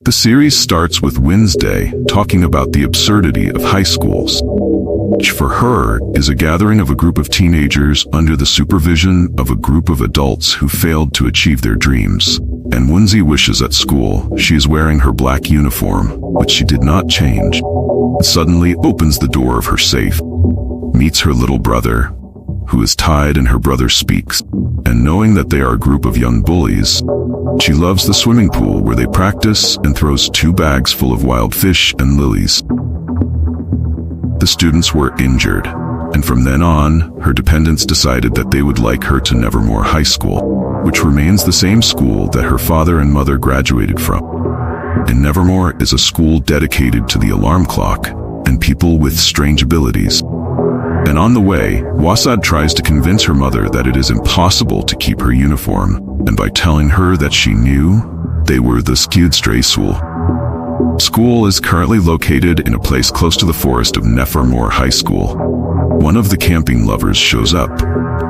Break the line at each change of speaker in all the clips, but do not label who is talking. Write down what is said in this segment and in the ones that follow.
The series starts with Wednesday talking about the absurdity of high schools, which for her is a gathering of a group of teenagers under the supervision of a group of adults who failed to achieve their dreams. And Wednesday wishes at school she is wearing her black uniform, which she did not change. Suddenly opens the door of her safe, meets her little brother, who is tied, and her brother speaks, and knowing that they are a group of young bullies, she loves the swimming pool where they practice and throws 2 bags full of wild fish and lilies. The students were injured, and from then on, her dependents decided that they would like her to Nevermore High School, which remains the same school that her father and mother graduated from. And Nevermore is a school dedicated to the alarm clock and people with strange abilities. And on the way, Wasad tries to convince her mother that it is impossible to keep her uniform, and by telling her that she knew they were the Skewedstray School. School is currently located in a place close to the forest of Nevermore High School. One of the camping lovers shows up,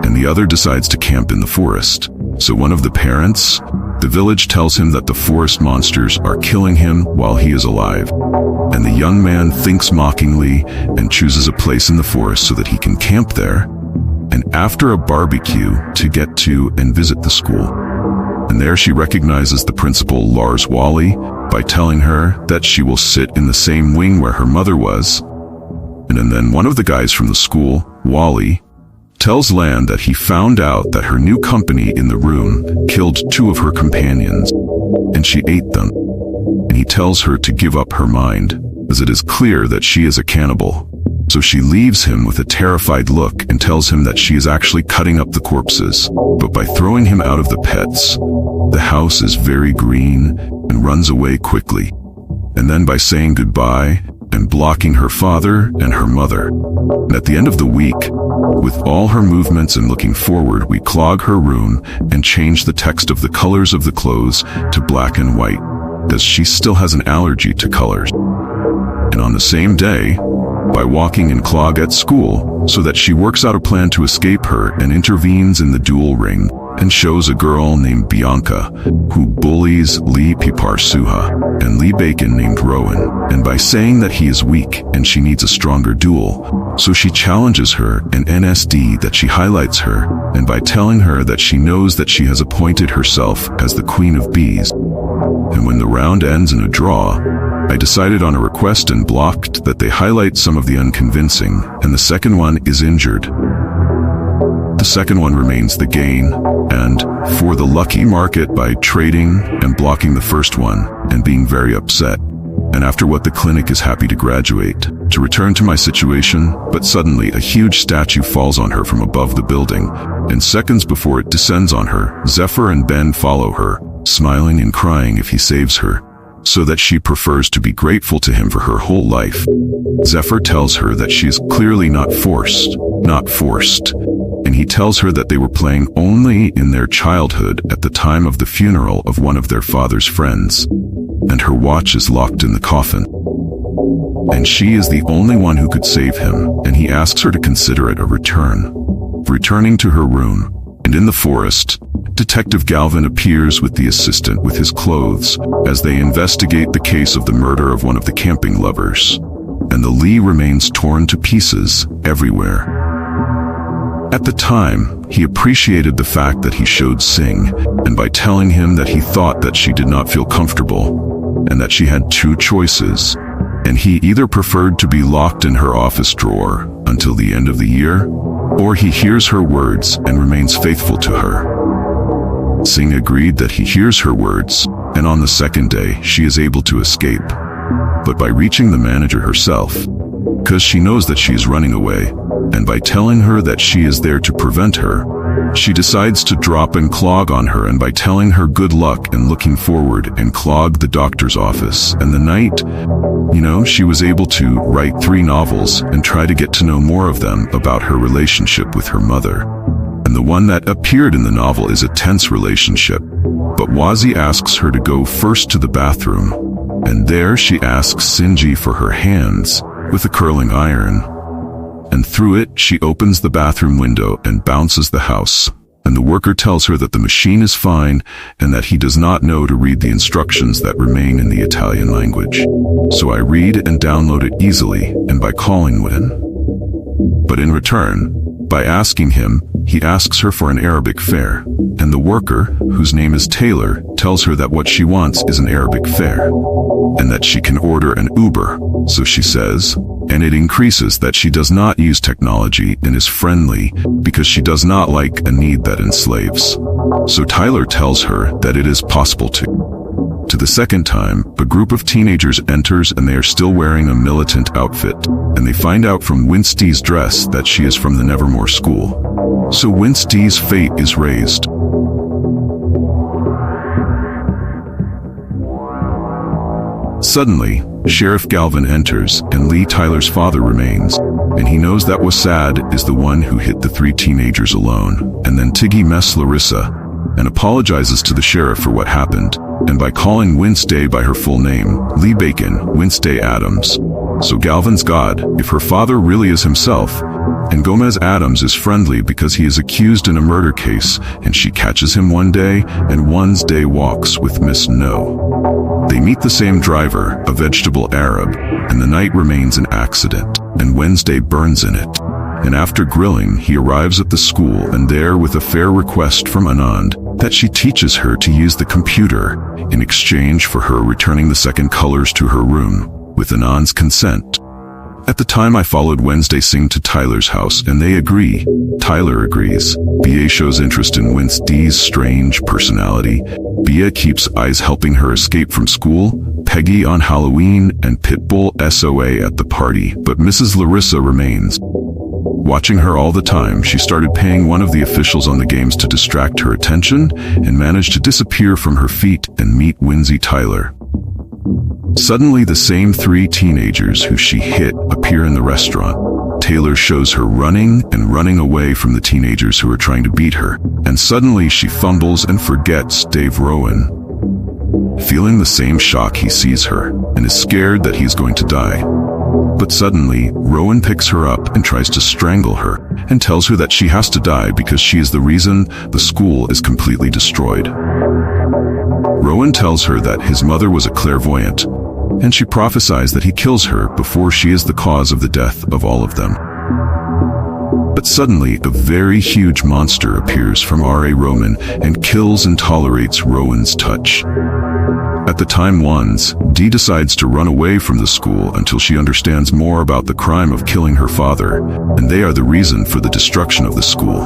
and the other decides to camp in the forest. So one of the parents, the village, tells him that the forest monsters are killing him while he is alive. And the young man thinks mockingly and chooses a place in the forest so that he can camp there, and after a barbecue to get to and visit the school. And there she recognizes the principal, Lars Wally, by telling her that she will sit in the same wing where her mother was. And then one of the guys from the school, Wally, tells Lan that he found out that her new company in the room killed 2 of her companions, and she ate them. And he tells her to give up her mind, as it is clear that she is a cannibal. So she leaves him with a terrified look and tells him that she is actually cutting up the corpses. But by throwing him out of the pets, the house is very green and runs away quickly. And then by saying goodbye and blocking her father and her mother. And at the end of the week, with all her movements and looking forward, we clog her room and change the text of the colors of the clothes to black and white, as she still has an allergy to colors. And on the same day, by walking in clog at school, so that she works out a plan to escape her and intervenes in the duel ring and shows a girl named Bianca who bullies Lee Pipar Suha and Lee Bacon named Rowan, and by saying that he is weak and she needs a stronger duel, so she challenges her, and NSD that she highlights her, and by telling her that she knows that she has appointed herself as the Queen of Bees. And when the round ends in a draw, I decided on a request and blocked that they highlight some of the unconvincing, and the second one is injured. The second one remains the gain, and for the lucky market by trading and blocking the first one and being very upset. And after what the clinic is happy to graduate, to return to my situation, but suddenly a huge statue falls on her from above the building, and seconds before it descends on her, Zephyr and Ben follow her, smiling and crying if he saves her, so that she prefers to be grateful to him for her whole life. Zephyr tells her that she is clearly not forced, and he tells her that they were playing only in their childhood at the time of the funeral of one of their father's friends, and her watch is locked in the coffin. And she is the only one who could save him, and he asks her to consider it a return. Returning to her room, and in the forest, Detective Galvin appears with the assistant with his clothes as they investigate the case of the murder of one of the camping lovers, and the Lee remains torn to pieces everywhere. At the time, he appreciated the fact that he showed Singh, and by telling him that he thought that she did not feel comfortable, and that she had 2 choices, and he either preferred to be locked in her office drawer until the end of the year, or he hears her words and remains faithful to her. Singh agreed that he hears her words, and on the second day she is able to escape. But by reaching the manager herself, because she knows that she is running away, and by telling her that she is there to prevent her, she decides to drop and clog on her, and by telling her good luck and looking forward and clog the doctor's office. And the night, she was able to write 3 novels and try to get to know more of them about her relationship with her mother. And the one that appeared in the novel is a tense relationship. But Wazi asks her to go first to the bathroom, and there she asks Sinji for her hands with a curling iron. And through it, she opens the bathroom window and bounces the house. and the worker tells her that the machine is fine and that he does not know to read the instructions that remain in the Italian language. So I read and download it easily and by calling Win. But in return, by asking him, he asks her for an Arabic fare, and the worker, whose name is Taylor, tells her that what she wants is an Arabic fare, and that she can order an Uber, so she says, and it increases that she does not use technology and is friendly because she does not like a need that enslaves. So Tyler tells her that it is possible to. To the second time, a group of teenagers enters and they are still wearing a militant outfit, and they find out from Wednesday's dress that she is from the Nevermore school. So Wednesday's fate is raised. Suddenly, Sheriff Galvin enters, and Lee Tyler's father remains, and he knows that Wasad is the one who hit the 3 teenagers alone, and then Tiggy messes Larissa, and apologizes to the sheriff for what happened, and by calling Wednesday by her full name, Lee Bacon, Wednesday Addams. So Galvin's God, if her father really is himself, and Gomez Addams is friendly because he is accused in a murder case, and she catches him one day, and Wednesday walks with Miss No. They meet the same driver, a vegetable Arab, and the night remains an accident, and Wednesday burns in it. And after grilling, he arrives at the school, and there, with a fair request from Anand, that she teaches her to use the computer, in exchange for her returning the second colors to her room, with Anand's consent. At the time I followed Wednesday Singh to Tyler's house, and they agree. Tyler agrees. Bia shows interest in Wednesday's strange personality. Bia keeps Eyes helping her escape from school, Peggy on Halloween, and Pitbull SOA at the party, but Mrs. Larissa remains. Watching her all the time, she started paying one of the officials on the games to distract her attention and managed to disappear from her feet and meet Wednesday Tyler. Suddenly, the same 3 teenagers who she hit appear in the restaurant. Taylor shows her running and running away from the teenagers who are trying to beat her, and suddenly she fumbles and forgets Dave Rowan. Feeling the same shock, he sees her and is scared that he's going to die. But suddenly, Rowan picks her up and tries to strangle her and tells her that she has to die because she is the reason the school is completely destroyed. Rowan tells her that his mother was a clairvoyant, and she prophesies that he kills her before she is the cause of the death of all of them. But suddenly, a very huge monster appears from R.A. Roman and kills and tolerates Rowan's touch. At the time Dee decides to run away from the school until she understands more about the crime of killing her father, and they are the reason for the destruction of the school.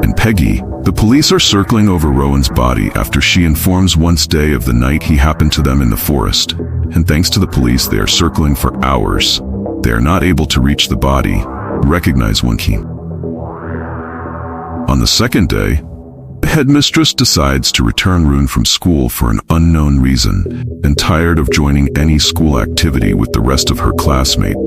And Peggy, the police are circling over Rowan's body after she informs Wednesday of the night he happened to them in the forest, and thanks to the police they are circling for hours. They are not able to reach the body, recognize Winky. On the second day, the headmistress decides to return Rune from school for an unknown reason, and tired of joining any school activity with the rest of her classmates,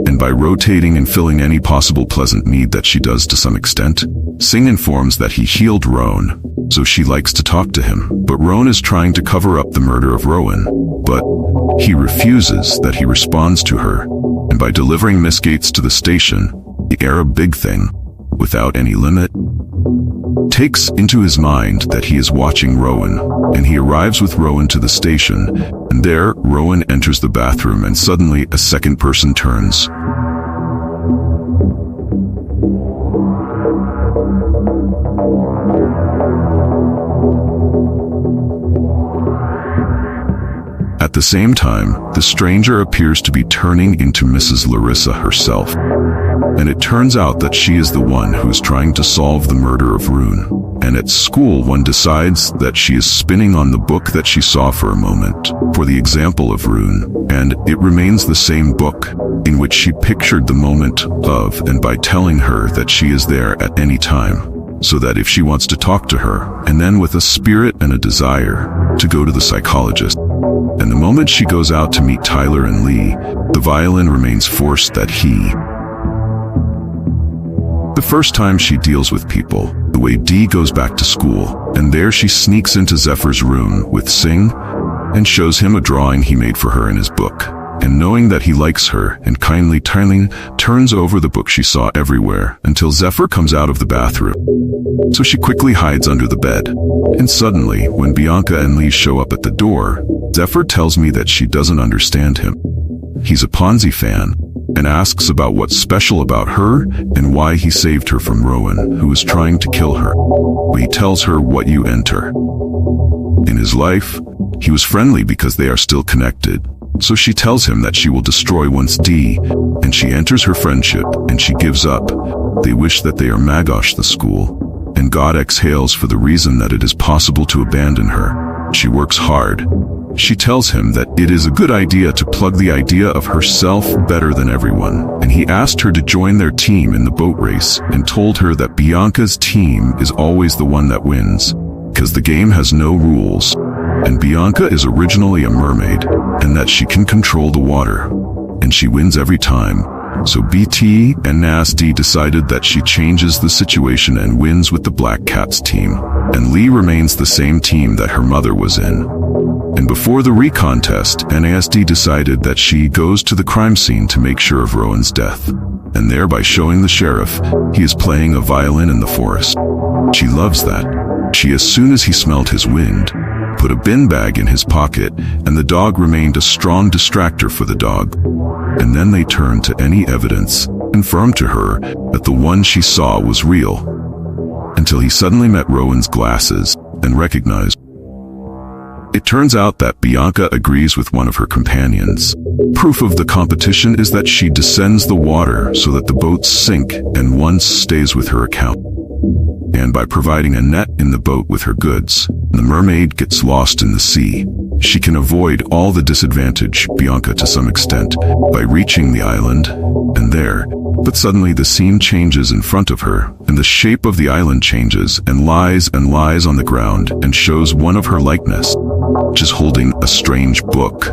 and by rotating and filling any possible pleasant need that she does to some extent, Singh informs that he healed Rowan, so she likes to talk to him, but Rowan is trying to cover up the murder of Rowan, but he refuses that he responds to her, and by delivering Miss Gates to the station, the Arab big thing, without any limit, takes into his mind that he is watching Rowan, and he arrives with Rowan to the station, and there Rowan enters the bathroom and suddenly a second person turns. At the same time, the stranger appears to be turning into Mrs. Larissa herself, and it turns out that she is the one who is trying to solve the murder of Rune. And at school, one decides that she is spinning on the book that she saw for a moment, for the example of Rune, and it remains the same book, in which she pictured the moment of, and by telling her that she is there at any time, so that if she wants to talk to her, and then with a spirit and a desire to go to the psychologist. And the moment she goes out to meet Tyler and Lee, the violin remains forced that he. The first time she deals with people, the way Dee goes back to school, and there she sneaks into Zephyr's room with Singh and shows him a drawing he made for her in his book. and knowing that he likes her and kindly turns over the book she saw everywhere until Zephyr comes out of the bathroom. So she quickly hides under the bed. And suddenly, when Bianca and Lee show up at the door, Zephyr tells me that she doesn't understand him. He's a Ponzi fan and asks about what's special about her and why he saved her from Rowan, who was trying to kill her. But he tells her what you enter. In his life, he was friendly because they are still connected. So she tells him that she will destroy Wednesday, and she enters her friendship and she gives up. They wish that they are Magosh the school, and God exhales for the reason that it is possible to abandon her. She works hard. She tells him that it is a good idea to plug the idea of herself better than everyone, and he asked her to join their team in the boat race and told her that Bianca's team is always the one that wins, because the game has no rules, and Bianca is originally a mermaid, and that she can control the water, and she wins every time. So BT and Nasty decided that she changes the situation and wins with the Black Cats team, and Lee remains the same team that her mother was in. And before the recontest, NASD decided that she goes to the crime scene to make sure of Rowan's death, and thereby showing the sheriff he is playing a violin in the forest. She loves that. She, as soon as he smelled his wind, put a bin bag in his pocket, and the dog remained a strong distractor for the dog. And then they turned to any evidence, confirmed to her that the one she saw was real, until he suddenly met Rowan's glasses and recognized. It turns out that Bianca agrees with one of her companions. Proof of the competition is that she descends the water so that the boats sink and one stays with her account. And by providing a net in the boat with her goods, the mermaid gets lost in the sea. She can avoid all the disadvantage, Bianca to some extent, by reaching the island, and there. But suddenly the scene changes in front of her, and the shape of the island changes and lies on the ground and shows one of her likeness, which is holding a strange book.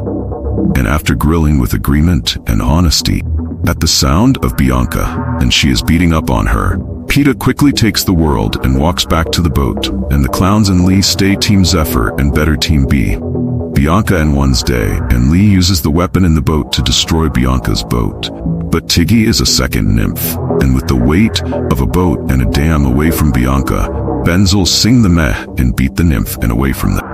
And after grilling with agreement and honesty, at the sound of Bianca, and she is beating up on her, Peta quickly takes the world and walks back to the boat, and the clowns and Lee stay Team Zephyr and better Team B. Bianca and Wednesday, and Lee uses the weapon in the boat to destroy Bianca's boat. But Tiggy is a second nymph, and with the weight of a boat and a dam away from Bianca, Benzel sing the meh and beat the nymph and away from them.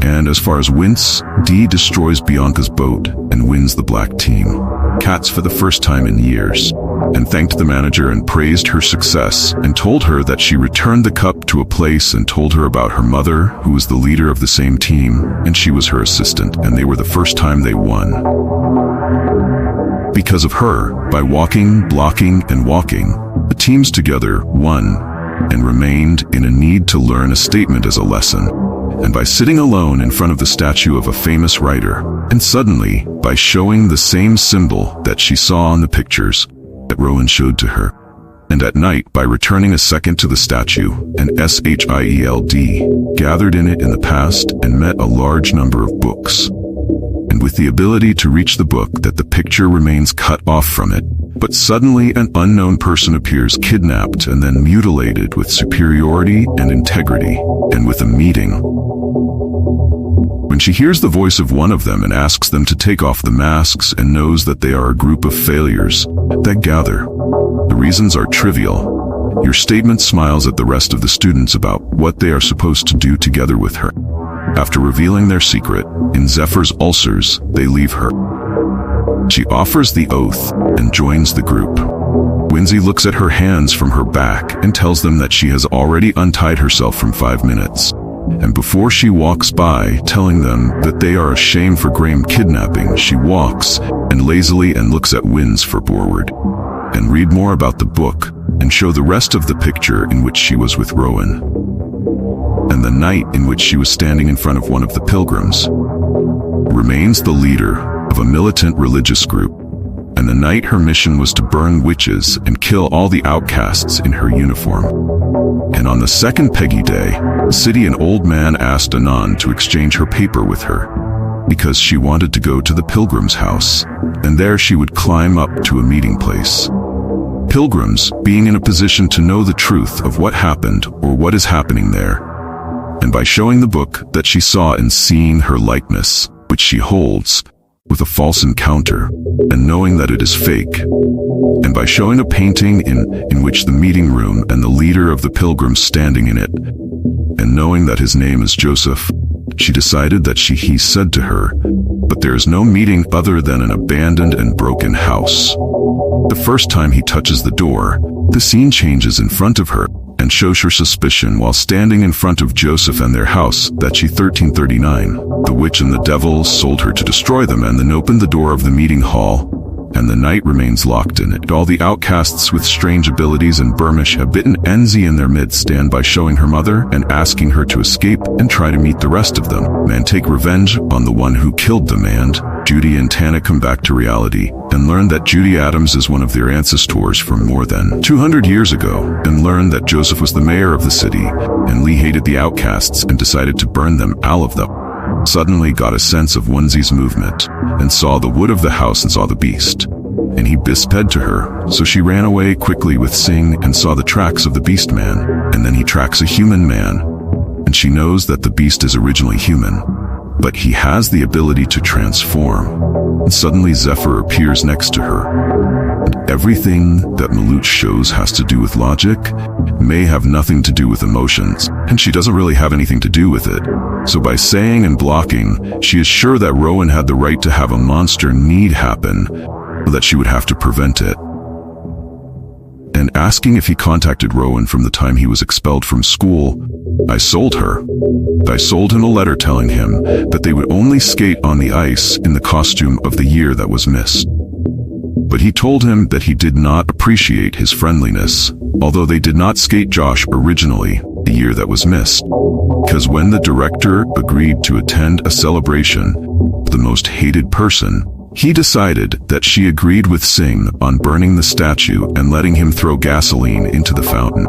And as far as Wednesday destroys Bianca's boat and wins the black team. Cats for the first time in years, and thanked the manager and praised her success and told her that she returned the cup to a place and told her about her mother, who was the leader of the same team, and she was her assistant, and they were the first time they won. Because of her, by walking, blocking, and walking, the teams together won and remained in a need to learn a statement as a lesson. And by sitting alone in front of the statue of a famous writer, and suddenly, by showing the same symbol that she saw on the pictures that Rowan showed to her, and at night by returning a second to the statue, and SHIELD, gathered in it in the past and met a large number of books. And with the ability to reach the book that the picture remains cut off from it, but suddenly an unknown person appears kidnapped and then mutilated with superiority and integrity, and with a meeting. When she hears the voice of one of them and asks them to take off the masks and knows that they are a group of failures that gather. The reasons are trivial. Your statement smiles at the rest of the students about what they are supposed to do together with her. After revealing their secret, in Zephyr's ulcers, they leave her. She offers the oath and joins the group. Wednesday looks at her hands from her back and tells them that she has already untied herself from 5 minutes. And before she walks by, telling them that they are a shame for Graham kidnapping, she walks and lazily and looks at Winds for forward, and read more about the book, and show the rest of the picture in which she was with Rowan, and the night in which she was standing in front of one of the pilgrims. Remains the leader of a militant religious group, and the night her mission was to burn witches and kill all the outcasts in her uniform. And on the second Peggy day, City and Old Man asked Anon to exchange her paper with her, because she wanted to go to the pilgrim's house, and there she would climb up to a meeting place. Pilgrims being in a position to know the truth of what happened or what is happening there, and by showing the book that she saw and seeing her likeness, which she holds, with a false encounter, and knowing that it is fake. And by showing a painting in which the meeting room and the leader of the pilgrims standing in it, and knowing that his name is Joseph, she decided that he said to her, "But there is no meeting other than an abandoned and broken house." The first time he touches the door, the scene changes in front of her and shows her suspicion while standing in front of Joseph and their house that she 1339. The witch and the devil sold her to destroy them and then opened the door of the meeting hall, and the night remains locked in it. All the outcasts with strange abilities and Burmish have bitten Enzi in their midst stand by showing her mother and asking her to escape and try to meet the rest of them, and take revenge on the one who killed them. And Judy and Tana come back to reality and learn that Judy Addams is one of their ancestors from more than 200 years ago, and learn that Joseph was the mayor of the city, and Lee hated the outcasts and decided to burn them, all of them. Suddenly got a sense of Wednesday's movement, and saw the wood of the house and saw the beast. And he sped to her, so she ran away quickly with Sing and saw the tracks of the beast man, and then he tracks a human man, and she knows that the beast is originally human, but he has the ability to transform. And suddenly Zephyr appears next to her. And everything that Malut shows has to do with logic, may have nothing to do with emotions, and she doesn't really have anything to do with it. So by saying and blocking, she is sure that Rowan had the right to have a monster need happen, that she would have to prevent it. And asking if he contacted Rowan from the time he was expelled from school, I sold her. I sold him a letter telling him that they would only skate on the ice in the costume of the year that was missed. But he told him that he did not appreciate his friendliness, although they did not skate Josh originally, the year that was missed. Because when the director agreed to attend a celebration, the most hated person, he decided that she agreed with Singh on burning the statue and letting him throw gasoline into the fountain.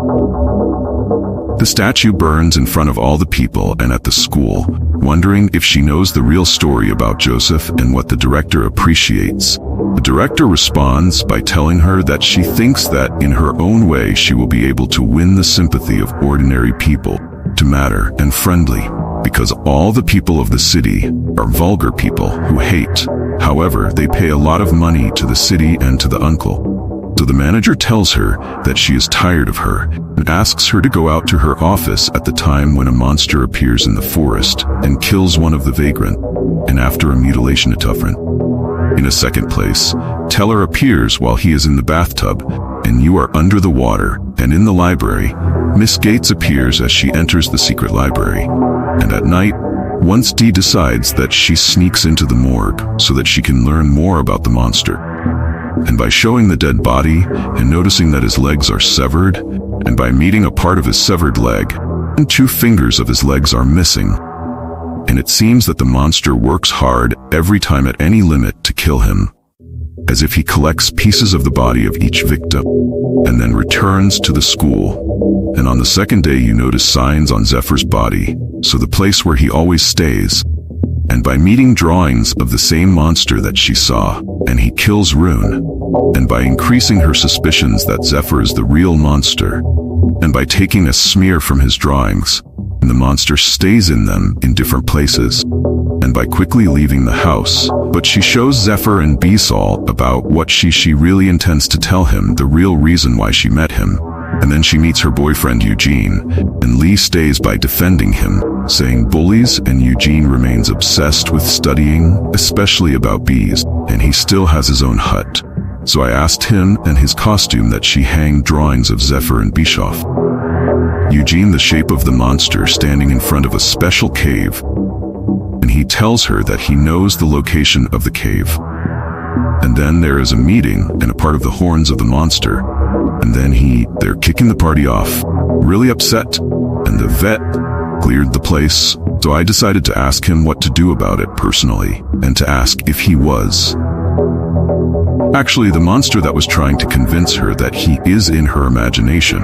The statue burns in front of all the people and at the school, wondering if she knows the real story about Joseph and what the director appreciates. The director responds by telling her that she thinks that in her own way she will be able to win the sympathy of ordinary people, to matter and friendly, because all the people of the city are vulgar people who hate. However, they pay a lot of money to the city and to the uncle. So the manager tells her that she is tired of her and asks her to go out to her office at the time when a monster appears in the forest and kills one of the vagrant, and after a mutilation attufferent. In a second place, Teller appears while he is in the bathtub, and you are under the water, and in the library, Miss Gates appears as she enters the secret library. And at night, once Dee decides that she sneaks into the morgue so that she can learn more about the monster. And by showing the dead body and noticing that his legs are severed, and by meeting a part of his severed leg, and 2 fingers of his legs are missing. And it seems that the monster works hard every time at any limit to kill him, as if he collects pieces of the body of each victim, and then returns to the school. And on the second day you notice signs on Zephyr's body, so the place where he always stays. And by meeting drawings of the same monster that she saw, and he kills Rune, and by increasing her suspicions that Zephyr is the real monster, and by taking a smear from his drawings, and the monster stays in them in different places, and by quickly leaving the house. But she shows Zephyr and Beesall about what she really intends to tell him, the real reason why she met him. And then she meets her boyfriend Eugene, and Lee stays by defending him, saying bullies, and Eugene remains obsessed with studying, especially about bees, and he still has his own hut. So I asked him and his costume that she hang drawings of Zephyr and Bischoff. Eugene the shape of the monster standing in front of a special cave, and he tells her that he knows the location of the cave. And then there is a meeting and a part of the horns of the monster, and then they're kicking the party off, really upset, and the vet cleared the place. So I decided to ask him what to do about it personally, and to ask if he was actually the monster that was trying to convince her that he is in her imagination.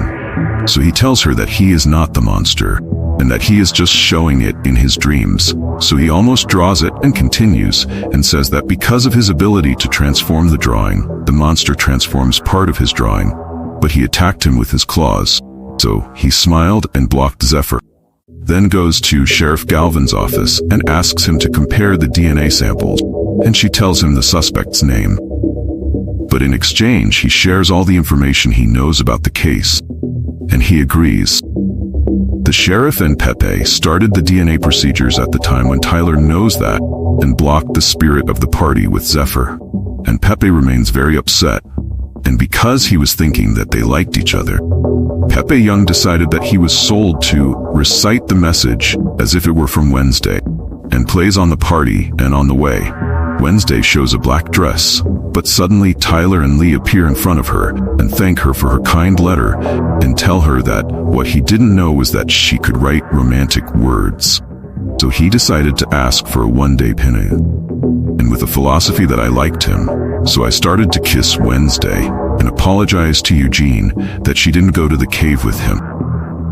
So he tells her that he is not the monster, and that he is just showing it in his dreams. So he almost draws it and continues, and says that because of his ability to transform the drawing, the monster transforms part of his drawing, but he attacked him with his claws. So he smiled and blocked Zephyr. then goes to Sheriff Galvin's office and asks him to compare the DNA samples, and she tells him the suspect's name. But in exchange, he shares all the information he knows about the case, and he agrees. The sheriff and Pepe started the DNA procedures at the time when Tyler knows that and blocked the spirit of the party with Zephyr, and Pepe remains very upset. And because he was thinking that they liked each other, Pepe Young decided that he was sold to recite the message as if it were from Wednesday, and plays on the party and on the way. Wednesday shows a black dress, but suddenly Tyler and Lee appear in front of her and thank her for her kind letter and tell her that what he didn't know was that she could write romantic words. So he decided to ask for a one-day pin-in. And with a philosophy that I liked him, so I started to kiss Wednesday and apologized to Eugene that she didn't go to the cave with him.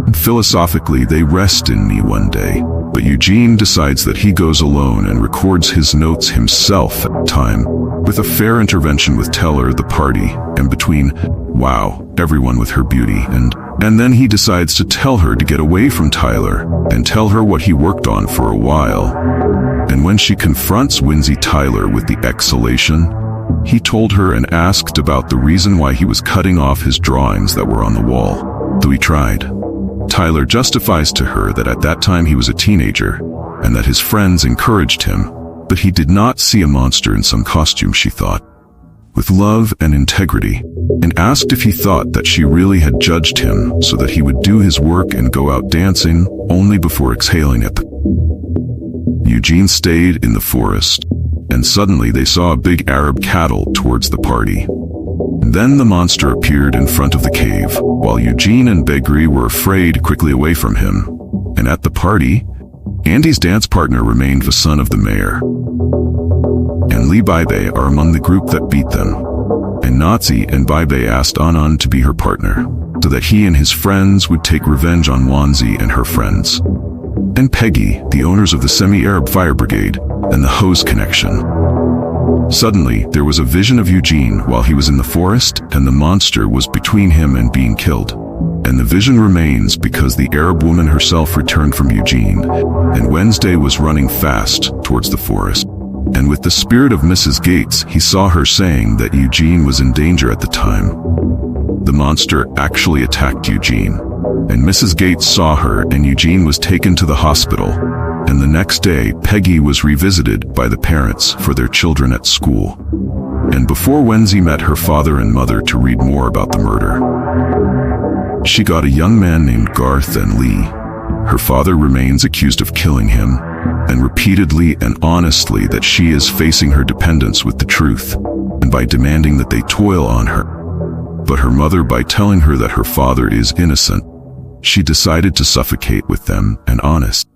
And philosophically, they rest in me one day, but Eugene decides that he goes alone and records his notes himself at the time, with a fair intervention with Teller, the party, and between, wow, everyone with her beauty, and then he decides to tell her to get away from Tyler and tell her what he worked on for a while. And when she confronts Winsy Tyler with the exhalation, he told her and asked about the reason why he was cutting off his drawings that were on the wall, though he tried. Tyler justifies to her that at that time he was a teenager and that his friends encouraged him, but he did not see a monster in some costume, she thought, with love and integrity, and asked if he thought that she really had judged him so that he would do his work and go out dancing only before exhaling it. Eugene stayed in the forest, and suddenly they saw a big Arab cattle towards the party. Then the monster appeared in front of the cave, while Eugene and Begri were afraid quickly away from him. And at the party, Andy's dance partner remained the son of the mayor. And Lee Baibe are among the group that beat them. And Nazi and Baibe asked Anan to be her partner, so that he and his friends would take revenge on Wanzi and her friends. And Peggy, the owners of the Semi-Arab Fire Brigade, and the Hose Connection. Suddenly, there was a vision of Eugene while he was in the forest, and the monster was between him and being killed. And the vision remains because the Arab woman herself returned from Eugene, and Wednesday was running fast towards the forest. And with the spirit of Mrs. Gates, he saw her saying that Eugene was in danger at the time. The monster actually attacked Eugene, and Mrs. Gates saw her, and Eugene was taken to the hospital. And the next day, Peggy was revisited by the parents for their children at school. And before Wendy met her father and mother to read more about the murder, she got a young man named Garth and Lee. Her father remains accused of killing him, and repeatedly and honestly that she is facing her dependence with the truth, and by demanding that they toil on her. But her mother, by telling her that her father is innocent, she decided to suffocate with them and honest,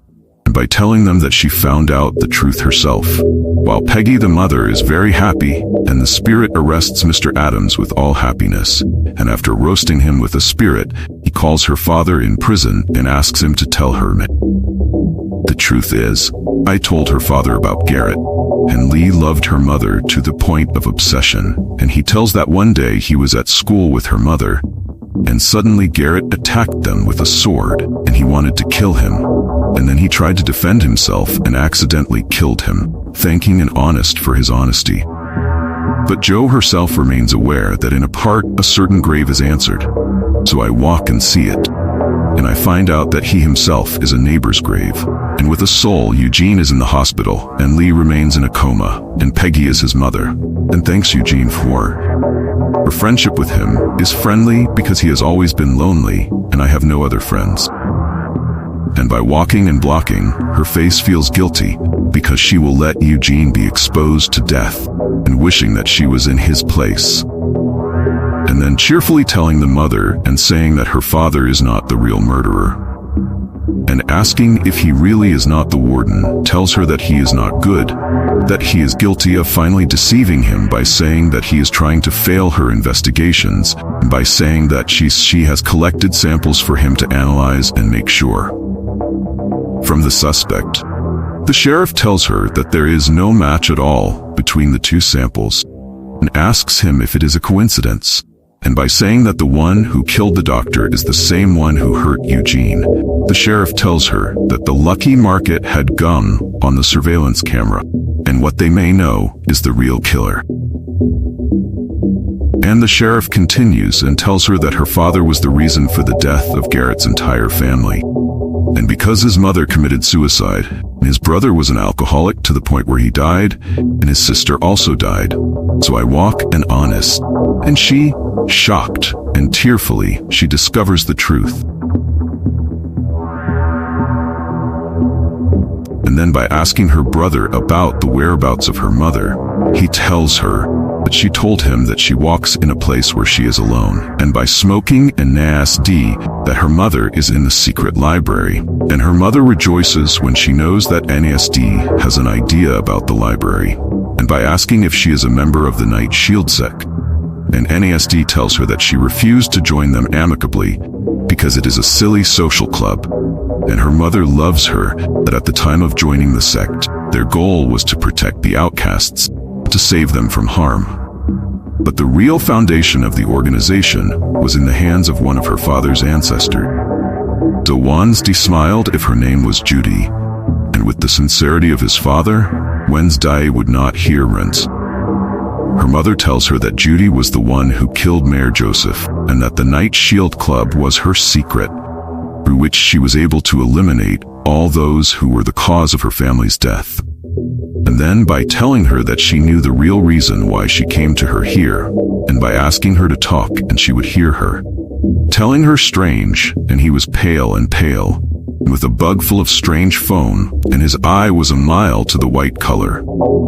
and by telling them that she found out the truth herself. While Peggy the mother is very happy, and the spirit arrests Mr. Addams with all happiness, and after roasting him with a spirit, he calls her father in prison and asks him to tell her. The truth is, I told her father about Garrett, and Lee loved her mother to the point of obsession, and he tells that one day he was at school with her mother, and suddenly Garrett attacked them with a sword, and he wanted to kill him. And then he tried to defend himself and accidentally killed him, thanking an honest for his honesty. But Jo herself remains aware that in a part a certain grave is answered. So I walk and see it, and I find out that he himself is a neighbor's grave. And with a soul, Eugene is in the hospital, and Lee remains in a coma, and Peggy is his mother. And thanks Eugene for her friendship with him is friendly because he has always been lonely, and I have no other friends. And by walking and blocking, her face feels guilty because she will let Eugene be exposed to death, and wishing that she was in his place. And then cheerfully telling the mother and saying that her father is not the real murderer. And asking if he really is not the warden, tells her that he is not good, that he is guilty of finally deceiving him by saying that he is trying to fail her investigations, and by saying that she has collected samples for him to analyze and make sure. From the suspect, the sheriff tells her that there is no match at all between the two samples, and asks him if it is a coincidence. and by saying that the one who killed the doctor is the same one who hurt Eugene, the sheriff tells her that the lucky market had gum on the surveillance camera, and what they may know is the real killer. And the sheriff continues and tells her that her father was the reason for the death of Garrett's entire family. And because his mother committed suicide, his brother was an alcoholic to the point where he died, and his sister also died. So I walk and honest, and she, shocked and tearfully, she discovers the truth. And then by asking her brother about the whereabouts of her mother, he tells her that she told him that she walks in a place where she is alone, and by smoking and at.Did that her mother is in the secret library, and her mother rejoices when she knows that at.Did has an idea about the library, and by asking if she is a member of the Night Shield sect, and at.Did tells her that she refused to join them amicably because it is a silly social club, and her mother loves her that at the time of joining the sect, their goal was to protect the outcasts, to save them from harm. But the real foundation of the organization was in the hands of one of her father's ancestors. So Wednesday smiled if her name was Judy, and with the sincerity of his father, Wednesday would not hear rents. Her mother tells her that Judy was the one who killed Mayor Joseph, and that the Night Shield Club was her secret, through which she was able to eliminate all those who were the cause of her family's death. And then by telling her that she knew the real reason why she came to her here, and by asking her to talk and she would hear her, telling her strange, and he was pale, and with a bug full of strange foam, and his eye was a mile to the white color.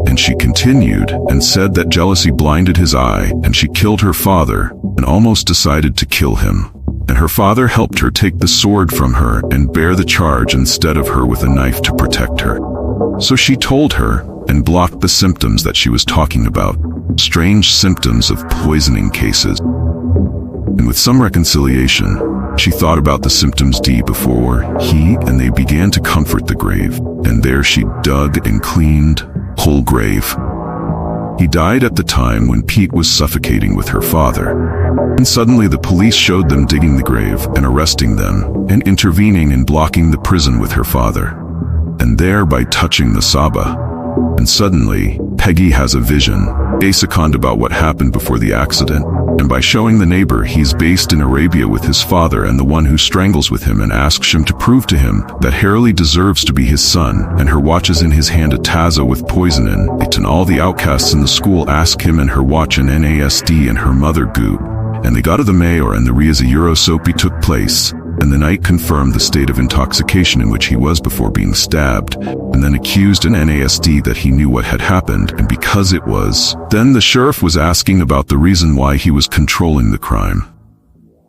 And she continued and said that jealousy blinded his eye, and she killed her father, and almost decided to kill him. And her father helped her take the sword from her and bear the charge instead of her with a knife to protect her. So she told her and blocked the symptoms that she was talking about, strange symptoms of poisoning cases. And with some reconciliation, she thought about the symptoms D before he and they began to comfort the grave, and there she dug and cleaned whole grave. He died at the time when Pete was suffocating with her father. And suddenly the police showed them digging the grave and arresting them and intervening and blocking the prison with her father. And there by touching the Saba. And suddenly, Peggy has a vision, a second about what happened before the accident, and by showing the neighbor he's based in Arabia with his father and the one who strangles with him and asks him to prove to him that Harley deserves to be his son, and her watches in his hand a taza with poison in it, and all the outcasts in the school ask him and her watch an at.Did and her mother goot, and they got to the mayor and the Ria's a Euro soapy took place, and the knight confirmed the state of intoxication in which he was before being stabbed, and then accused an at.Did that he knew what had happened, and because it was, then the sheriff was asking about the reason why he was controlling the crime.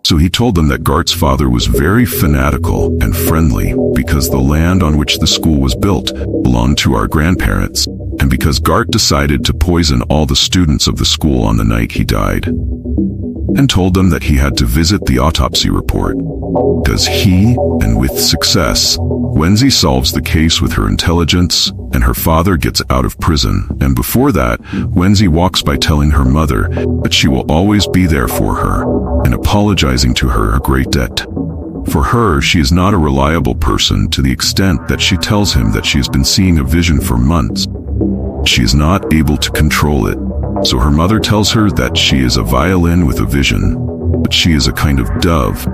So he told them that Gart's father was very fanatical and friendly because the land on which the school was built belonged to our grandparents, and because Gart decided to poison all the students of the school on the night he died, and told them that he had to visit the autopsy report. Because he, and with success, Wednesday solves the case with her intelligence, and her father gets out of prison, and before that, Wednesday walks by telling her mother that she will always be there for her, and apologizing to her a great debt. For her, she is not a reliable person to the extent that she tells him that she has been seeing a vision for months. She is not able to control it, so her mother tells her that she is a violin with a vision, but she is a kind of dove,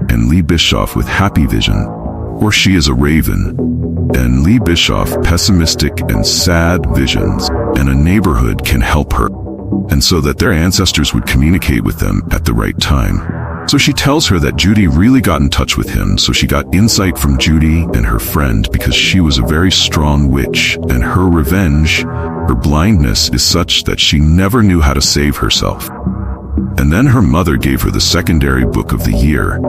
and Lee Bischoff with happy vision, or she is a raven, and Lee Bischoff pessimistic and sad visions, and a neighborhood can help her, and so that their ancestors would communicate with them at the right time. So she tells her that Judy really got in touch with him, so she got insight from Judy and her friend because she was a very strong witch, and her revenge, her blindness is such that she never knew how to save herself. And then her mother gave her the secondary book of the year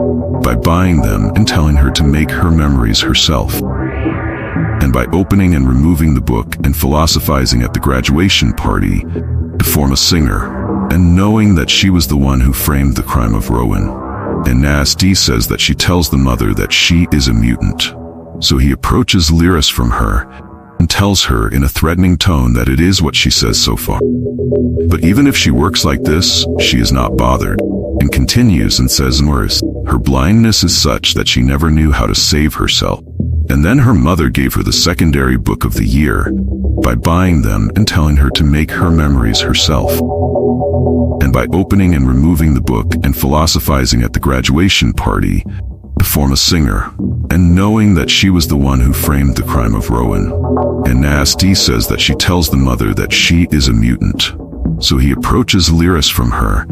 by buying them and telling her to make her memories herself. And by opening and removing the book and philosophizing at the graduation party to form a singer, and knowing that she was the one who framed the crime of Rowan. And at.Did says that she tells the mother that she is a mutant. So he approaches Lyris from her and tells her in a threatening tone that it is what she says so far. But even if she works like this, she is not bothered, and continues and says worse. Her blindness is such that she never knew how to save herself. And then her mother gave her the secondary book of the year by buying them and telling her to make her memories herself. And by opening and removing the book and philosophizing at the graduation party to form a singer, and knowing that she was the one who framed the crime of Rowan. And at.Did says that she tells the mother that she is a mutant. So he approaches Lyris from her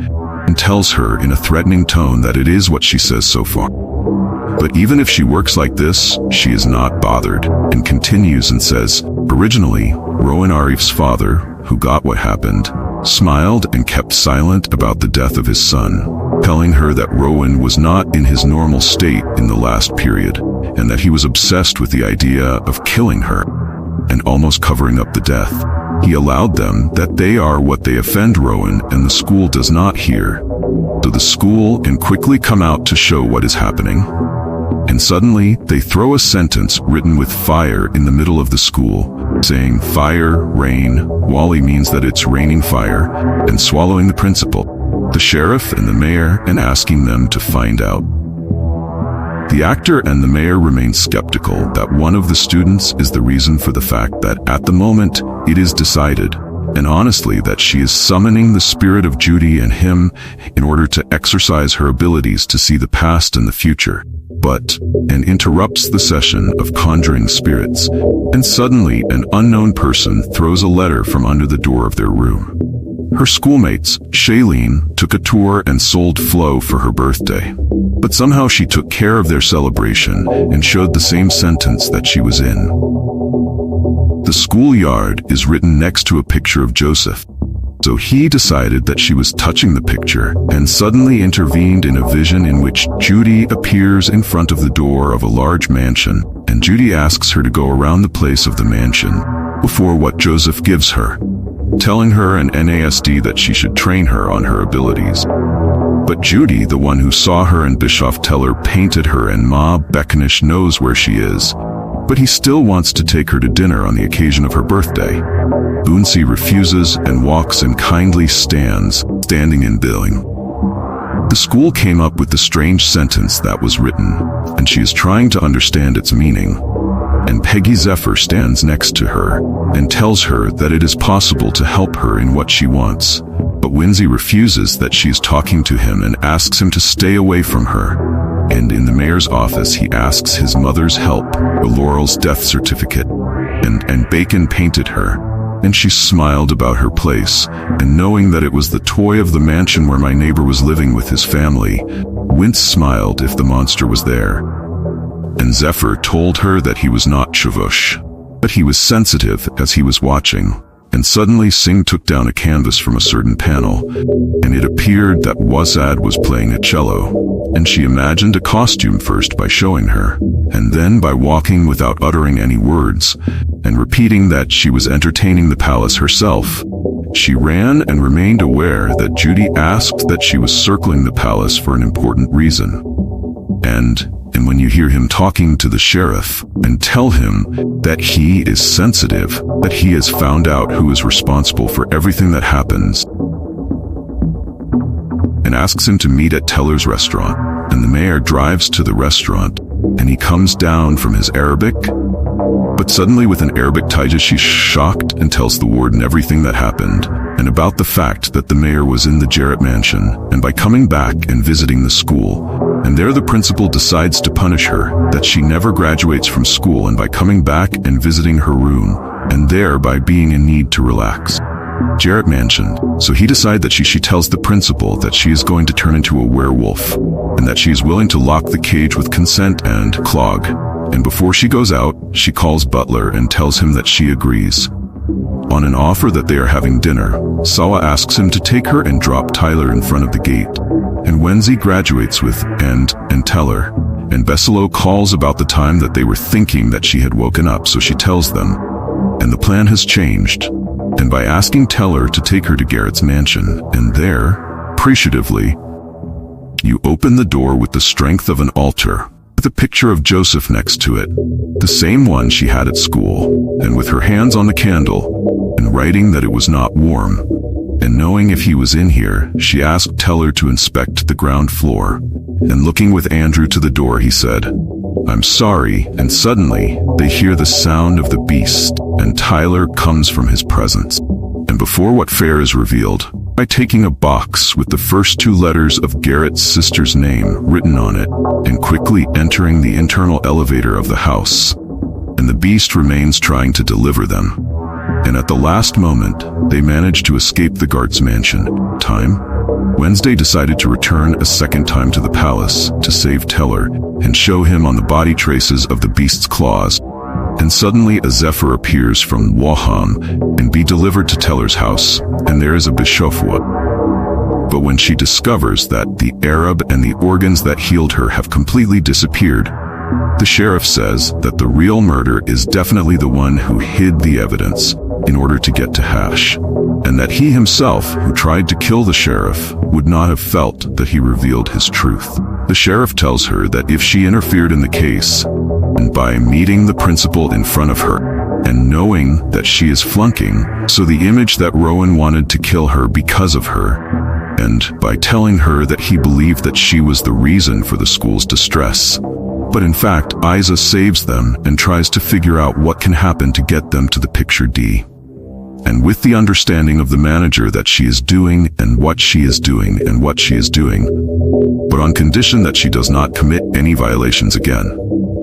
and tells her in a threatening tone that it is what she says so far. But even if she works like this, she is not bothered, and continues and says, originally, Rowan Arif's father, who got what happened, smiled and kept silent about the death of his son, telling her that Rowan was not in his normal state in the last period, and that he was obsessed with the idea of killing her, and almost covering up the death. He allowed them that they are what they offend Rowan, and the school does not hear. So the school can quickly come out to show what is happening. And suddenly, they throw a sentence written with fire in the middle of the school, saying fire, rain. Wally means that it's raining fire, and swallowing the principal, the sheriff and the mayor, and asking them to find out. The actor and the mayor remain skeptical that one of the students is the reason for the fact that at the moment it is decided, and honestly that she is summoning the spirit of Judy and him in order to exercise her abilities to see the past and the future, and interrupts the session of conjuring spirits, and suddenly an unknown person throws a letter from under the door of their room. Her schoolmates, Shailene, took a tour and sold Flo for her birthday. But somehow she took care of their celebration and showed the same sentence that she was in. The schoolyard is written next to a picture of Joseph. So he decided that she was touching the picture and suddenly intervened in a vision in which Judy appears in front of the door of a large mansion, and Judy asks her to go around the place of the mansion before what Joseph gives her, telling her and at.Did that she should train her on her abilities. But Judy, the one who saw her and Bischoff tell her painted her, and Ma Beckonish knows where she is, but he still wants to take her to dinner on the occasion of her birthday. Boonsey refuses and walks and kindly standing in billing. The school came up with the strange sentence that was written, and she is trying to understand its meaning. And Peggy Zephyr stands next to her and tells her that it is possible to help her in what she wants. But Wednesday refuses that she is talking to him and asks him to stay away from her. And in the mayor's office, he asks his mother's help, Laurel's death certificate, and Bacon painted her. And she smiled about her place, and knowing that it was the toy of the mansion where my neighbor was living with his family, Wince smiled if the monster was there. And Zephyr told her that he was not Chavush, but he was sensitive as he was watching. And suddenly Singh took down a canvas from a certain panel, and it appeared that Wasad was playing a cello, and she imagined a costume first by showing her, and then by walking without uttering any words, and repeating that she was entertaining the palace herself. She ran and remained aware that Judy asked that she was circling the palace for an important reason. And when you hear him talking to the sheriff and tell him that he is sensitive, that he has found out who is responsible for everything that happens, and asks him to meet at Teller's restaurant, and the mayor drives to the restaurant, and he comes down from his Arabic, but suddenly with an Arabic taija she's shocked and tells the warden everything that happened, and about the fact that the mayor was in the Jarrett mansion, and by coming back and visiting the school, and there the principal decides to punish her, that she never graduates from school, and by coming back and visiting her room, and there by being in need to relax. Jarrett mansion, so he decides that she tells the principal that she is going to turn into a werewolf, and that she is willing to lock the cage with consent and clog. And before she goes out, she calls Butler and tells him that she agrees. On an offer that they are having dinner, Sawa asks him to take her and drop Tyler in front of the gate. And Wednesday graduates with and Teller, and Besselo calls about the time that they were thinking that she had woken up, so she tells them. And the plan has changed, and by asking Teller to take her to Garrett's mansion, and there, appreciatively, you open the door with the strength of an altar, with a picture of Joseph next to it, the same one she had at school, and with her hands on the candle, and writing that it was not warm. and knowing if he was in here, she asked Teller to inspect the ground floor. And looking with Andrew to the door, he said, "I'm sorry," and suddenly they hear the sound of the beast, and Tyler comes from his presence. And before what fare is revealed, by taking a box with the first two letters of Garrett's sister's name written on it, and quickly entering the internal elevator of the house. And the beast remains trying to deliver them. And at the last moment, they manage to escape the guard's mansion. Wednesday decided to return a second time to the palace to save Teller and show him on the body traces of the beast's claws. And suddenly a Zephyr appears from Waham and be delivered to Teller's house, and there is a Bishofwa. But when she discovers that the Arab and the organs that healed her have completely disappeared, the sheriff says that the real murder is definitely the one who hid the evidence in order to get to Hash, and that he himself, who tried to kill the sheriff, would not have felt that he revealed his truth. The sheriff tells her that if she interfered in the case, and by meeting the principal in front of her, and knowing that she is flunking, so the image that Rowan wanted to kill her because of her, and by telling her that he believed that she was the reason for the school's distress. But in fact, Isa saves them and tries to figure out what can happen to get them to the picture D. And with the understanding of the manager that she is doing and what she is doing and what she is doing, but on condition that she does not commit any violations again.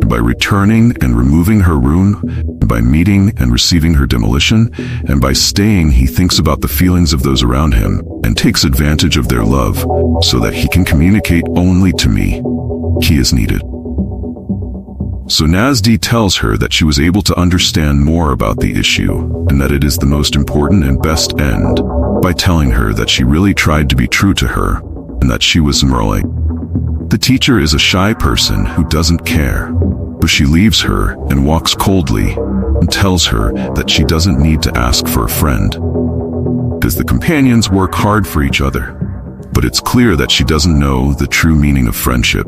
By returning and removing her rune, by meeting and receiving her demolition, and by staying, he thinks about the feelings of those around him and takes advantage of their love so that he can communicate only to me. He is needed. So Nasdi tells her that she was able to understand more about the issue and that it is the most important and best end by telling her that she really tried to be true to her and that she was Merle. The teacher is a shy person who doesn't care, but she leaves her and walks coldly and tells her that she doesn't need to ask for a friend because the companions work hard for each other. But it's clear that she doesn't know the true meaning of friendship.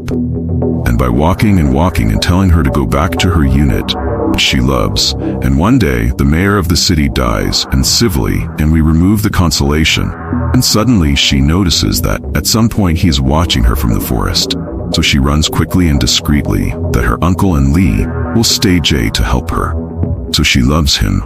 And by walking and telling her to go back to her unit, she loves. And one day, the mayor of the city dies, and civilly, and we remove the consolation. And suddenly, she notices that, at some point, he is watching her from the forest. So she runs quickly and discreetly, that her uncle and Lee will stay Jay to help her. So she loves him.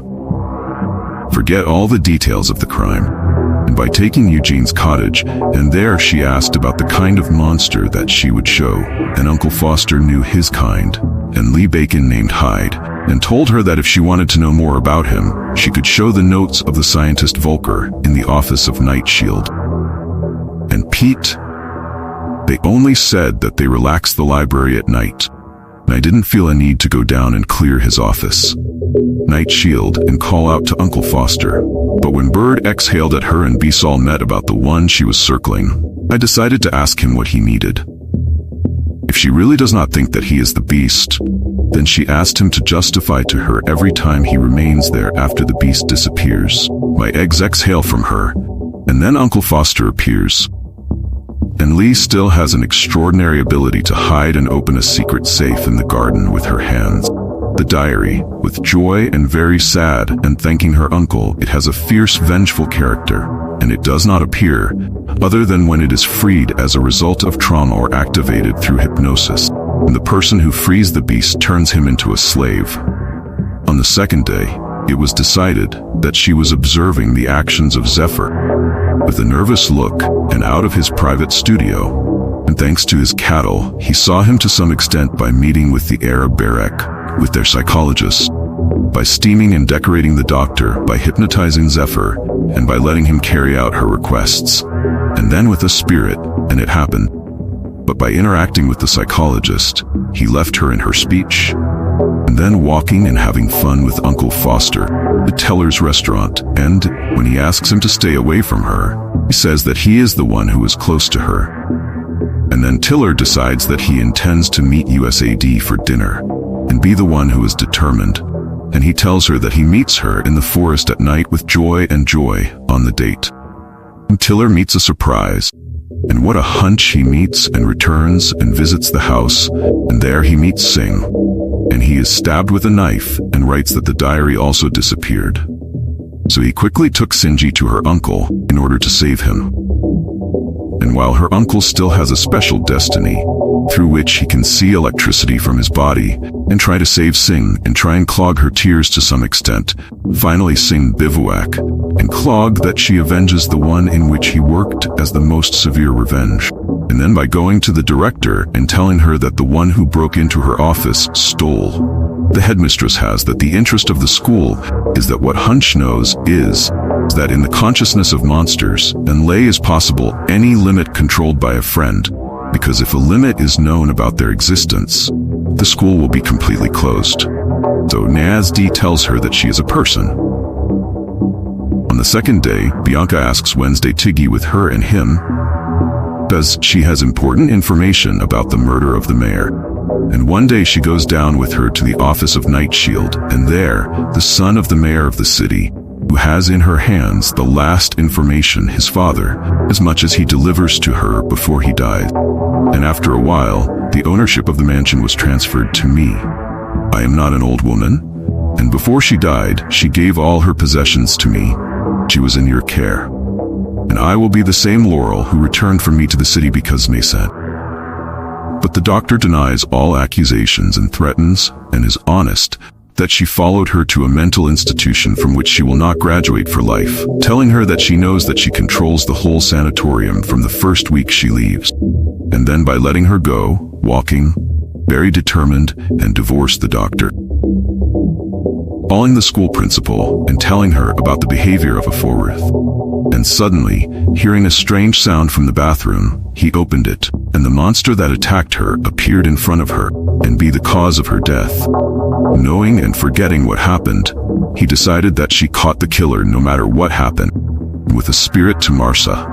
Forget all the details of the crime. And by taking Eugene's cottage, and there she asked about the kind of monster that she would show, and Uncle Foster knew his kind, and Lee Bacon named Hyde, and told her that if she wanted to know more about him, she could show the notes of the scientist Volker in the office of Night Shield. And Pete, they only said that they relaxed the library at night, and I didn't feel a need to go down and clear his office. Night Shield and call out to Uncle Foster. But when Bird exhaled at her and Beesall met about the one she was circling, I decided to ask him what he needed. If she really does not think that he is the beast, then she asked him to justify to her every time he remains there after the beast disappears. My eggs exhale from her, and then Uncle Foster appears. And Lee still has an extraordinary ability to hide and open a secret safe in the garden with her hands. The diary, with joy and very sad and thanking her uncle, it has a fierce, vengeful character, and it does not appear, other than when it is freed as a result of trauma or activated through hypnosis, and the person who frees the beast turns him into a slave. On the second day, it was decided that she was observing the actions of Zephyr with a nervous look and out of his private studio, and thanks to his cattle, he saw him to some extent by meeting with the Arab Barrack, with their psychologists, by steaming and decorating the doctor, by hypnotizing Zephyr, and by letting him carry out her requests, and then with a spirit, and it happened. But by interacting with the psychologist, he left her in her speech, and then walking and having fun with Uncle Foster, the teller's restaurant, and when he asks him to stay away from her, he says that he is the one who is close to her. And then Tiller decides that he intends to meet USAD for dinner, and be the one who is determined, and he tells her that he meets her in the forest at night with Joy and Joy on the date. And Tiller meets a surprise, and what a hunch he meets and returns and visits the house, and there he meets Singh, and he is stabbed with a knife and writes that the diary also disappeared. So he quickly took Sinji to her uncle in order to save him. And while her uncle still has a special destiny, through which he can see electricity from his body and try to save Sing and try and clog her tears to some extent, finally Sing bivouac and clog that she avenges the one in which he worked as the most severe revenge. And then by going to the director and telling her that the one who broke into her office stole. The headmistress has that the interest of the school is that what Hunch knows is that in the consciousness of monsters, and lay is possible any limit controlled by a friend, because if a limit is known about their existence, the school will be completely closed. So at.Did tells her that she is a person. On the second day, Bianca asks Wednesday to go with her and him, because she has important information about the murder of the mayor. And one day she goes down with her to the office of Night Shield, and there, the son of the mayor of the city, who has in her hands the last information his father, as much as he delivers to her before he died. And after a while, the ownership of the mansion was transferred to me. I am not an old woman, and before she died, she gave all her possessions to me. She was in your care. And I will be the same Laurel who returned from me to the city because May said. But the doctor denies all accusations and threatens, and is honest, that she followed her to a mental institution from which she will not graduate for life, telling her that she knows that she controls the whole sanatorium from the first week she leaves. And then by letting her go, walking, very determined, and divorce the doctor. Calling the school principal and telling her about the behavior of a Forworth. And suddenly, hearing a strange sound from the bathroom, he opened it, and the monster that attacked her appeared in front of her, and be the cause of her death. Knowing and forgetting what happened, he decided that she caught the killer no matter what happened, with a spirit to Marsa.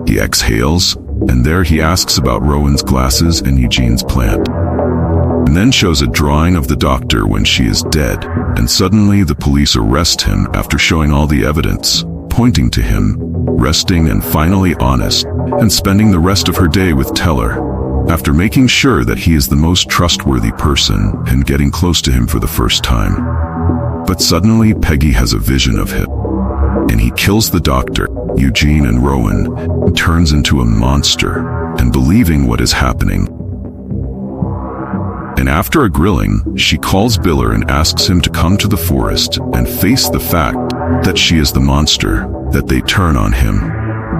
He exhales, and there he asks about Rowan's glasses and Eugene's plant. And then shows a drawing of the doctor when she is dead, and suddenly the police arrest him after showing all the evidence, pointing to him, resting and finally honest, and spending the rest of her day with Teller, after making sure that he is the most trustworthy person and getting close to him for the first time. But suddenly Peggy has a vision of him, and he kills the doctor, Eugene and Rowan, and turns into a monster, and believing what is happening. And after a grilling, she calls Biller and asks him to come to the forest and face the fact that she is the monster, that they turn on him.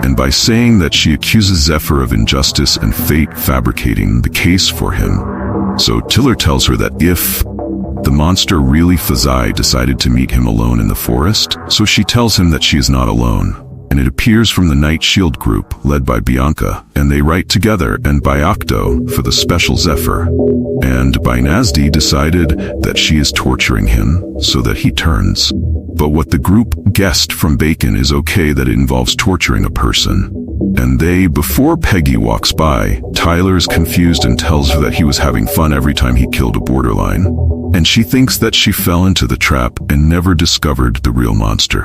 And by saying that she accuses Zephyr of injustice and fate fabricating the case for him. So Tiller tells her that if the monster really Fazai decided to meet him alone in the forest, so she tells him that she is not alone. And it appears from the Night Shield group led by Bianca, and they write together and by Octo for the special Zephyr. And by at.Did decided that she is torturing him so that he turns. But what the group guessed from Bacon is okay that it involves torturing a person. And they, before Peggy walks by, Tyler is confused and tells her that he was having fun every time he killed a borderline. And she thinks that she fell into the trap and never discovered the real monster.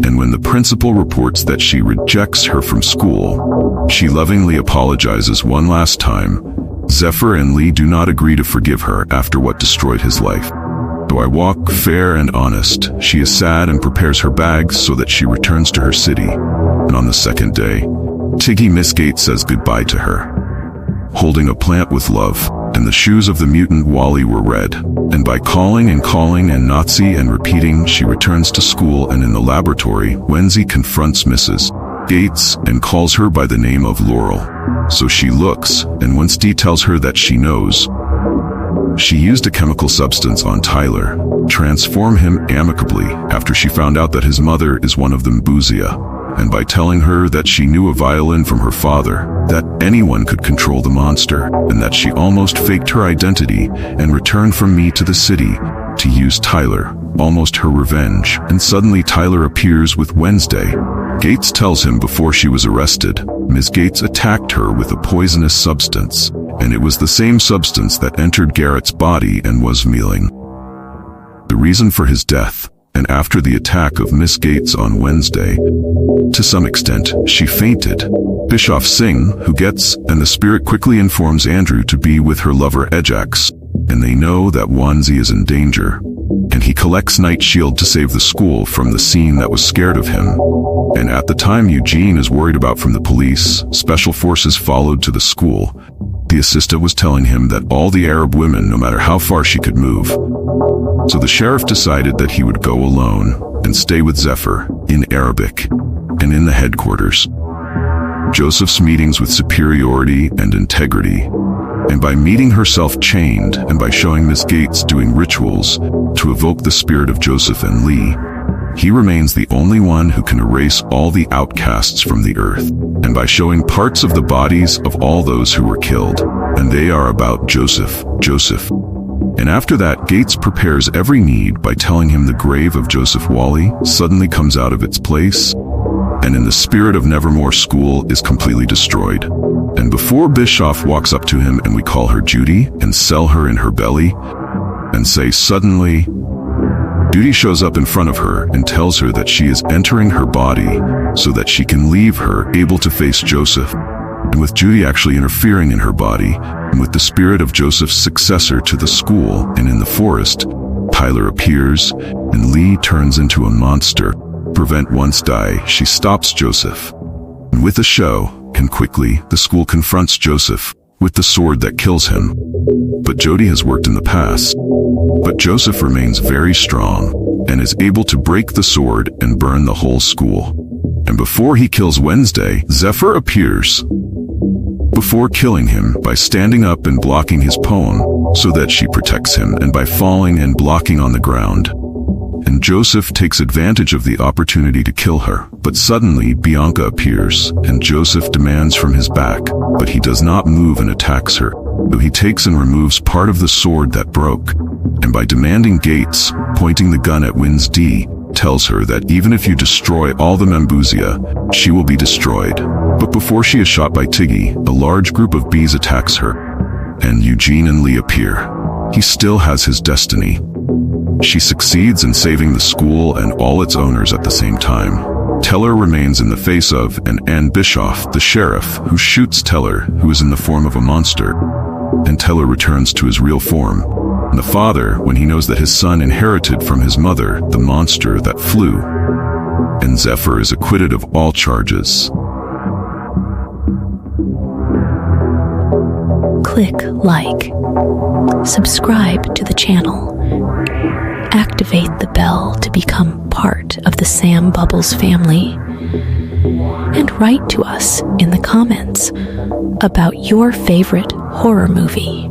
And when the principal reports that she rejects her from school, she lovingly apologizes one last time. Zephyr and Lee do not agree to forgive her after what destroyed his life. Though I walk fair and honest, she is sad and prepares her bags so that she returns to her city. And on the second day, Tiggy Miss Gates says goodbye to her, holding a plant with love, and the shoes of the mutant Wally were red. And by calling and Nazi and repeating, she returns to school, and in the laboratory, Wednesday confronts Mrs. Gates and calls her by the name of Laurel. So she looks, and Wednesday tells her that she knows. She used a chemical substance on Tyler, transform him amicably after she found out that his mother is one of them Boozia. And by telling her that she knew a violin from her father, that anyone could control the monster, and that she almost faked her identity and returned from me to the city to use Tyler, almost her revenge. And suddenly Tyler appears with Wednesday. Gates tells him before she was arrested, Ms. Gates attacked her with a poisonous substance, and it was the same substance that entered Garrett's body and was mealing the reason for his death. And after the attack of Miss Gates on Wednesday, to some extent, she fainted. Bischoff Singh, who gets, and the spirit quickly informs Andrew to be with her lover Ajax, and they know that Wanzi is in danger. and he collects Night Shield to save the school from the scene that was scared of him. And at the time Eugene is worried about from the police, special forces followed to the school. The assistant was telling him that all the Arab women, no matter how far she could move. So the sheriff decided that he would go alone and stay with Zephyr in Arabic and in the headquarters. Joseph's meetings with superiority and integrity, and by meeting herself chained and by showing Miss Gates doing rituals to evoke the spirit of Joseph and Lee, he remains the only one who can erase all the outcasts from the earth, and by showing parts of the bodies of all those who were killed, and they are about Joseph. And after that, Gates prepares every need by telling him the grave of Joseph Wally suddenly comes out of its place, and in the spirit of Nevermore school is completely destroyed. And before Bischoff walks up to him and we call her Judy and sell her in her belly and say suddenly, Judy shows up in front of her and tells her that she is entering her body so that she can leave her able to face Joseph. And with Judy actually interfering in her body, and with the spirit of Joseph's successor to the school and in the forest, Tyler appears and Lee turns into a monster. Prevent once die, she stops Joseph. And with a show, and quickly, the school confronts Joseph with the sword that kills him. But Jody has worked in the past. But Joseph remains very strong and is able to break the sword and burn the whole school. And before he kills Wednesday, Zephyr appears before killing him by standing up and blocking his poem so that she protects him, and by falling and blocking on the ground. And Joseph takes advantage of the opportunity to kill her, but suddenly Bianca appears, and Joseph demands from his back, but he does not move and attacks her, though he takes and removes part of the sword that broke, and by demanding Gates, pointing the gun at Wednesday, tells her that even if you destroy all the Mambusia, she will be destroyed. But before she is shot by Tiggy, a large group of bees attacks her, and Eugene and Lee appear. He still has his destiny. She succeeds in saving the school and all its owners at the same time. Teller remains in the face of Ann Bischoff, the sheriff, who shoots Teller, who is in the form of a monster. And Teller returns to his real form. And the father, when he knows that his son inherited from his mother the monster that flew. And Zephyr is acquitted of all charges.
Click like, subscribe to the channel, activate the bell to become part of the Sam Bubbles family, and write to us in the comments about your favorite horror movie.